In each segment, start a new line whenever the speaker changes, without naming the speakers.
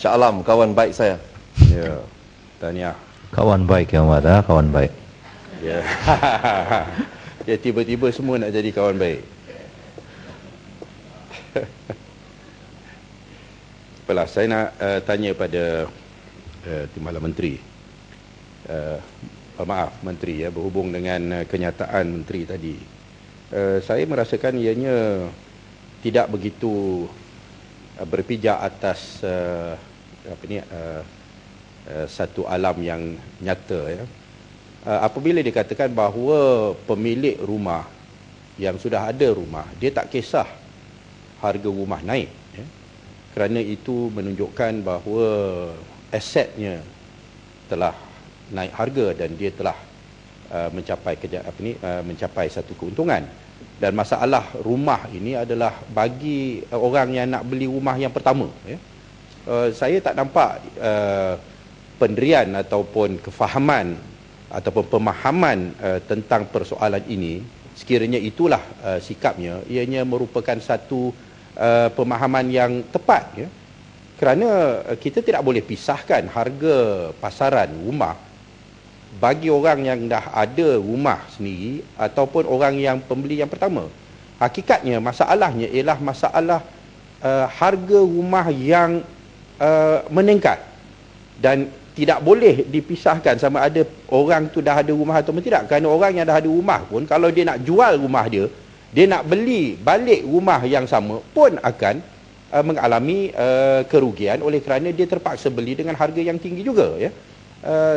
Shah Alam, kawan baik saya.
Ya, tahniah.
Kawan baik yang ada, kawan baik.
Ya. Ya, tiba-tiba semua nak jadi kawan baik. Apalah, saya nak tanya pada Timbalan Menteri. Maaf, Menteri, ya, berhubung dengan kenyataan Menteri tadi. Saya merasakan ianya tidak begitu berpijak atas satu alam yang nyata, ya. Apabila dikatakan bahawa pemilik rumah yang sudah ada rumah, dia tak kisah harga rumah naik, ya, kerana itu menunjukkan bahawa asetnya telah naik harga dan dia telah mencapai satu keuntungan. Dan masalah rumah ini adalah bagi orang yang nak beli rumah yang pertama, ya. Saya tak nampak pendirian ataupun kefahaman ataupun pemahaman tentang persoalan ini. Sekiranya itulah sikapnya, ianya merupakan satu pemahaman yang tepat, ya. Kerana kita tidak boleh pisahkan harga pasaran rumah bagi orang yang dah ada rumah sendiri ataupun orang yang pembeli yang pertama. Hakikatnya masalahnya ialah masalah harga rumah yang meningkat, dan tidak boleh dipisahkan sama ada orang tu dah ada rumah atau tidak. Kerana orang yang dah ada rumah pun, kalau dia nak jual rumah dia, dia nak beli balik rumah yang sama pun akan mengalami kerugian oleh kerana dia terpaksa beli dengan harga yang tinggi juga, ya.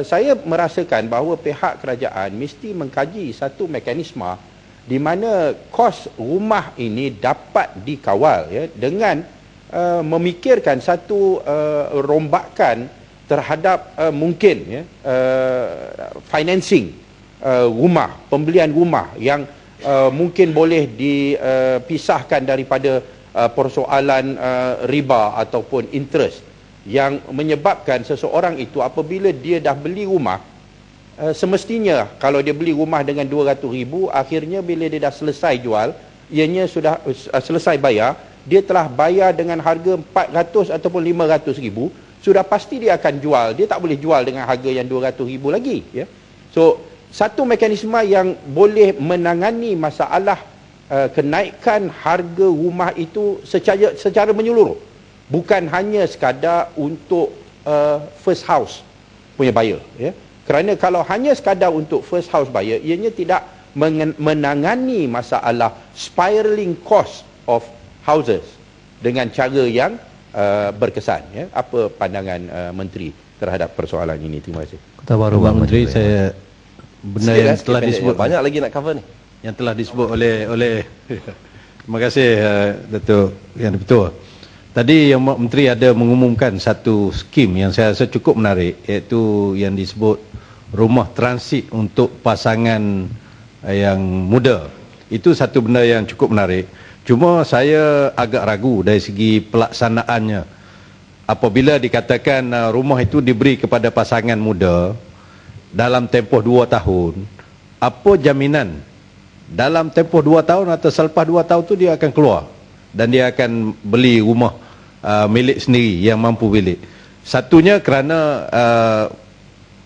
Saya merasakan bahawa pihak kerajaan mesti mengkaji satu mekanisme di mana kos rumah ini dapat dikawal, ya, dengan memikirkan satu rombakan terhadap mungkin, ya, financing rumah, pembelian rumah yang mungkin boleh dipisahkan daripada persoalan riba ataupun interest, yang menyebabkan seseorang itu apabila dia dah beli rumah, semestinya kalau dia beli rumah dengan 200,000, akhirnya bila dia dah selesai jual, ianya sudah selesai bayar, dia telah bayar dengan harga 400 ataupun 500,000, sudah pasti dia akan jual. Dia tak boleh jual dengan harga yang 200,000 lagi, ya. So, satu mekanisme yang boleh menangani masalah kenaikan harga rumah itu secara menyeluruh, bukan hanya sekadar untuk first house punya buyer, ya. Kerana kalau hanya sekadar untuk first house buyer, ianya tidak menangani masalah spiraling cost of houses dengan cara yang berkesan, ya. Apa pandangan Menteri terhadap persoalan ini? Terima kasih.
Kota Baru Bang Menteri, saya benar yang telah disebut,
banyak lagi nak cover ni,
yang telah disebut oleh terima kasih Datuk Yang Dipertua. Tadi yang Menteri ada mengumumkan satu skim yang saya rasa cukup menarik, iaitu yang disebut rumah transit untuk pasangan yang muda. Itu satu benda yang cukup menarik. Cuma saya agak ragu dari segi pelaksanaannya. Apabila dikatakan rumah itu diberi kepada pasangan muda dalam tempoh 2 tahun, apa jaminan dalam tempoh 2 tahun atau selepas 2 tahun tu dia akan keluar dan dia akan beli rumah milik sendiri yang mampu milik. Satunya kerana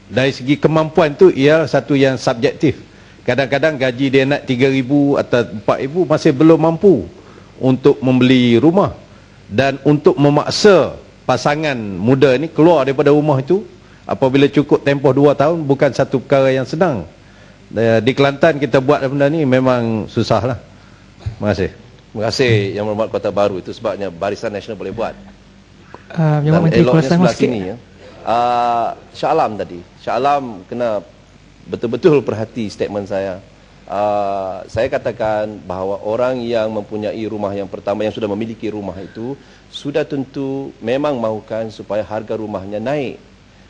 dari segi kemampuan tu ia satu yang subjektif. Kadang-kadang gaji dia nak 3,000 atau 4,000 masih belum mampu untuk membeli rumah. Dan untuk memaksa pasangan muda ni keluar daripada rumah itu apabila cukup tempoh 2 tahun bukan satu perkara yang senang. Di Kelantan kita buat benda ni memang susahlah. Terima kasih.
Terima kasih Yang Berhormat Kota Baru. Itu sebabnya Barisan Nasional boleh buat.
Yang Menteri
eloknya sebelah sini, ya. Shah Alam tadi, Shah Alam kena betul-betul perhati statement saya. Saya katakan bahawa orang yang mempunyai rumah yang pertama, yang sudah memiliki rumah itu, sudah tentu memang mahukan supaya harga rumahnya naik.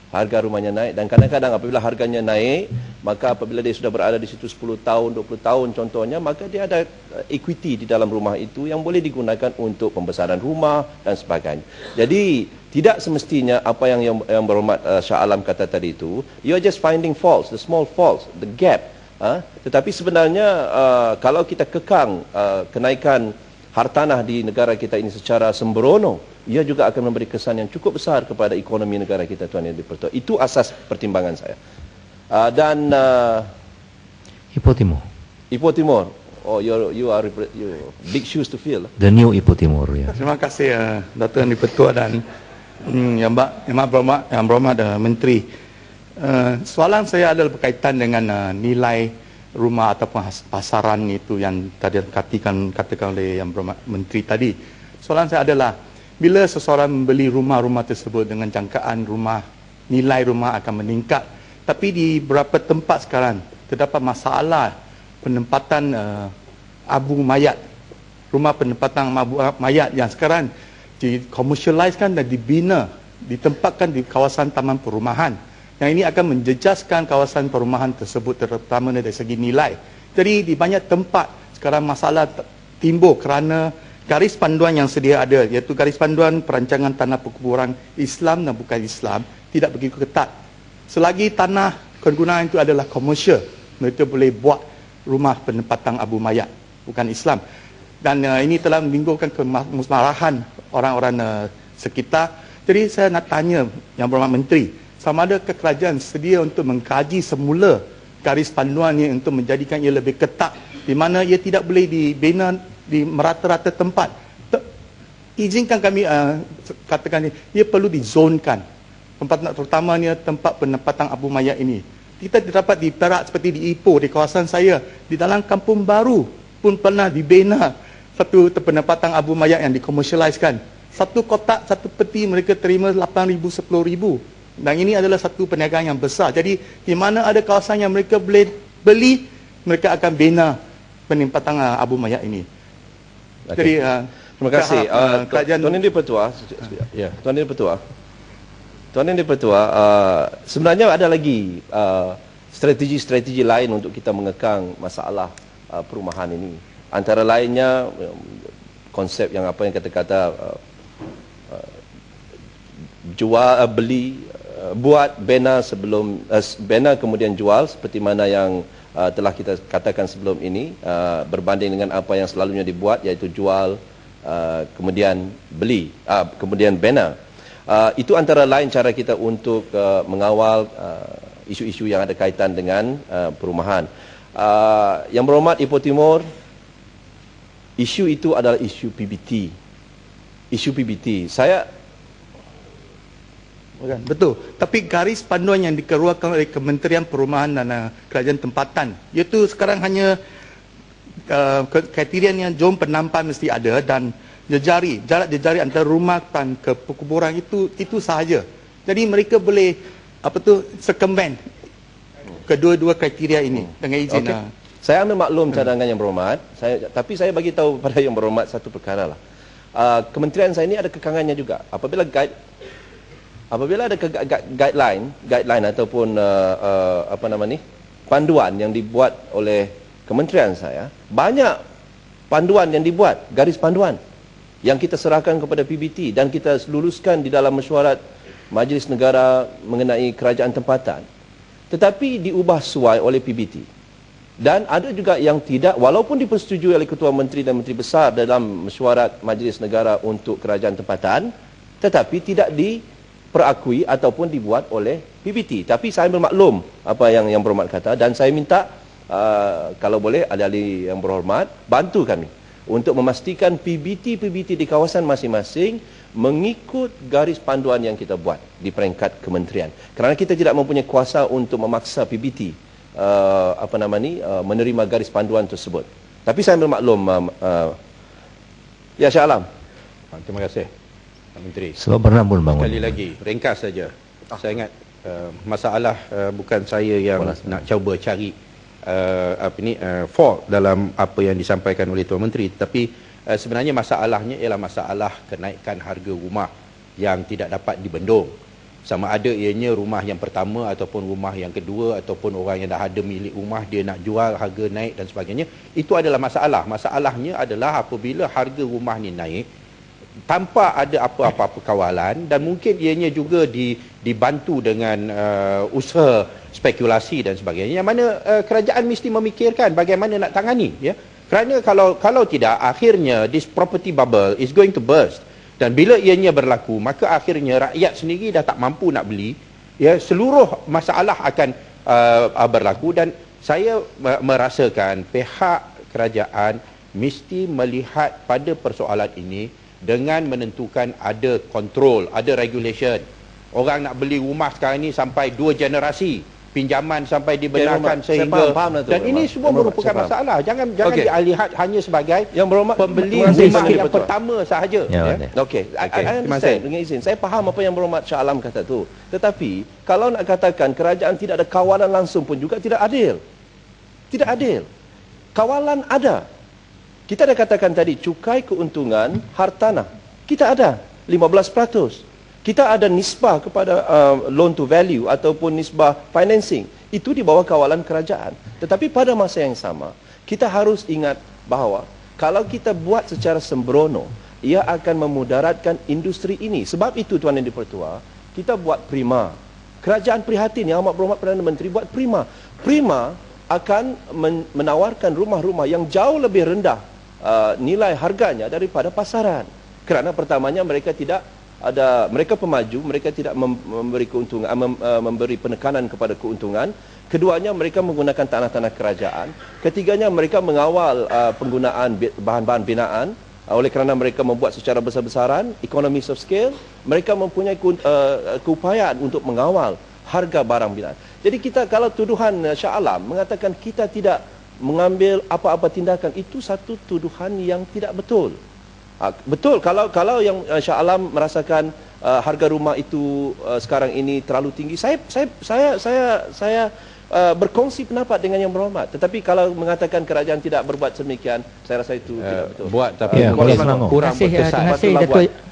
Harga rumahnya naik, dan kadang-kadang apabila harganya naik, maka apabila dia sudah berada di situ 10 tahun, 20 tahun contohnya, maka dia ada equity di dalam rumah itu yang boleh digunakan untuk pembesaran rumah dan sebagainya. Jadi tidak semestinya apa yang Berhormat Shah Alam kata tadi itu, you are just finding faults, the small faults, the gap. Tetapi sebenarnya kalau kita kekang kenaikan hartanah di negara kita ini secara sembrono, ia juga akan memberi kesan yang cukup besar kepada ekonomi negara kita, Tuan Yang di-Pertua. Itu asas pertimbangan saya. Dan
Ipoh Timur.
Ipoh Timur, oh you big shoes to fill.
The new Ipoh Timur, ya.
Terima kasih Dato' Yang di-Pertua dan Yang Berhormat Menteri. Soalan saya adalah berkaitan dengan nilai rumah ataupun pasaran itu yang tadi katakan oleh Yang Berhormat Menteri tadi. Soalan saya adalah, bila seseorang membeli rumah-rumah tersebut dengan jangkaan nilai rumah akan meningkat, tapi di beberapa tempat sekarang terdapat masalah penempatan abu mayat, rumah penempatan abu mayat yang sekarang dikomersialiskan dan dibina, ditempatkan di kawasan taman perumahan. Yang ini akan menjejaskan kawasan perumahan tersebut, terutama dari segi nilai. Jadi di banyak tempat sekarang masalah timbul kerana garis panduan yang sedia ada, iaitu garis panduan perancangan tanah perkuburan Islam dan bukan Islam, tidak begitu ketat. Selagi tanah kegunaan itu adalah komersial, mereka boleh buat rumah penempatan abu mayat, bukan Islam. Dan ini telah menimbulkan kemarahan orang-orang sekitar. Jadi saya nak tanya Yang Berhormat Menteri, sama ada kerajaan sedia untuk mengkaji semula garis panduannya untuk menjadikan ia lebih ketat, di mana ia tidak boleh dibina di merata-rata tempat. Izinkan kami katakan ia perlu dizonkan. Tempat terutamanya tempat penempatan abu mayat ini. Kita terdapat di Perak seperti di Ipoh, di kawasan saya, di dalam kampung baru pun pernah dibina satu penempatan abu mayat yang dikomersialiskan. Satu kotak, satu peti mereka terima 8,000, 10,000. Dan ini adalah satu perniagaan yang besar. Jadi di mana ada kawasan yang mereka boleh beli, mereka akan bina penempatan abu mayat ini.
Okay.
Jadi
terima kasih.
kerajaan
Tuan Yang di-Pertua, ya, Tuan Yang di-Pertua. Tuan Yang di-Pertua, sebenarnya ada lagi strategi-strategi lain untuk kita mengekang masalah perumahan ini. Antara lainnya konsep yang apa yang kata-kata jual, beli, buat bena sebelum bena kemudian jual, seperti mana yang telah kita katakan sebelum ini, berbanding dengan apa yang selalunya dibuat, iaitu jual, kemudian beli, kemudian bena. Itu antara lain cara kita untuk mengawal isu-isu yang ada kaitan dengan perumahan. Yang Berhormat Ipoh Timur, isu itu adalah isu PBT. Isu PBT.
Betul. Tapi garis panduan yang dikeluarkan oleh Kementerian Perumahan dan Kerajaan Tempatan, iaitu sekarang hanya kriterianya jom penampan mesti ada dan jarak jejari antara rumah dan ke perkuburan itu sahaja. Jadi mereka boleh circumvent kedua-dua kriteria ini dengan izin.
Okay. Saya ambil maklum cadangan Yang Berhormat, tapi saya bagi tahu pada Yang Berhormat satu perkara lah. Kementerian saya ini ada kekangannya juga. Apabila ada guideline ataupun panduan yang dibuat oleh kementerian saya, banyak panduan yang dibuat, garis panduan yang kita serahkan kepada PBT dan kita luluskan di dalam mesyuarat Majlis Negara mengenai kerajaan tempatan, tetapi diubah suai oleh PBT. Dan ada juga yang tidak, walaupun dipersetujui oleh Ketua Menteri dan Menteri Besar dalam mesyuarat Majlis Negara untuk kerajaan tempatan, tetapi tidak diperakui ataupun dibuat oleh PBT. Tapi saya bermaklum apa yang Berhormat kata, dan saya minta kalau boleh ahli-ahli Yang Berhormat bantu kami untuk memastikan PBT di kawasan masing-masing mengikut garis panduan yang kita buat di peringkat kementerian. Kerana kita tidak mempunyai kuasa untuk memaksa PBT menerima garis panduan tersebut. Tapi saya bermaklum. Ya, Syah Alam.
Terima kasih Pak Menteri.
Sebab bernambun bangun.
Sekali lagi, ringkas saja. Saya ingat masalah bukan saya yang nak cuba cari fault dalam apa yang disampaikan oleh Tuan Menteri, tapi sebenarnya masalahnya ialah masalah kenaikan harga rumah yang tidak dapat dibendung. Sama ada ianya rumah yang pertama ataupun rumah yang kedua, ataupun orang yang dah ada milik rumah dia nak jual, harga naik dan sebagainya. Itu adalah masalah. Masalahnya adalah apabila harga rumah ni naik tanpa ada apa-apa kawalan, dan mungkin ianya juga dibantu dengan usaha spekulasi dan sebagainya, yang mana kerajaan mesti memikirkan bagaimana nak tangani, ya. Kerana kalau tidak, akhirnya this property bubble is going to burst. Dan bila ianya berlaku, maka akhirnya rakyat sendiri dah tak mampu nak beli, ya, seluruh masalah akan berlaku. Dan saya merasakan pihak kerajaan mesti melihat pada persoalan ini dengan menentukan ada kontrol, ada regulation. Orang nak beli rumah sekarang ni sampai 2 generasi, pinjaman sampai dibenarkan sehingga
faham lah tu,
dan ini semua merupakan masalah. Jangan dilihat hanya sebagai pembeli rumah yang pertama sahaja.
Okey, I understand, dengan izin. Saya faham apa yang Berhormat Shah Alam kata tu. Tetapi kalau nak katakan kerajaan tidak ada kawalan langsung pun juga tidak adil. Tidak adil. Kawalan ada. Kita dah katakan tadi, cukai keuntungan hartanah. Kita ada 15%. Kita ada nisbah kepada loan to value ataupun nisbah financing. Itu di bawah kawalan kerajaan. Tetapi pada masa yang sama, kita harus ingat bahawa kalau kita buat secara sembrono, ia akan memudaratkan industri ini. Sebab itu Tuan Yang di-Pertua, kita buat prima. Kerajaan prihatin, Yang Amat Berhormat Perdana Menteri buat prima. Prima akan menawarkan rumah-rumah yang jauh lebih rendah nilai harganya daripada pasaran. Kerana pertamanya mereka pemaju, mereka tidak memberi keuntungan, memberi penekanan kepada keuntungan. Keduanya, mereka menggunakan tanah-tanah kerajaan. Ketiganya, mereka mengawal penggunaan bahan-bahan binaan. Oleh kerana mereka membuat secara besar-besaran, economies of scale, mereka mempunyai keupayaan untuk mengawal harga barang binaan. Jadi kita, kalau tuduhan Shah Alam mengatakan kita tidak mengambil apa-apa tindakan, itu satu tuduhan yang tidak betul. Betul, kalau yang Shah Alam merasakan harga rumah itu sekarang ini terlalu tinggi, saya berkongsi pendapat dengan Yang Berhormat. Tetapi kalau mengatakan kerajaan tidak berbuat sedemikian, saya rasa itu tidak betul.
Buat tapi
kurang
berkesan.
Terima kasih Datuk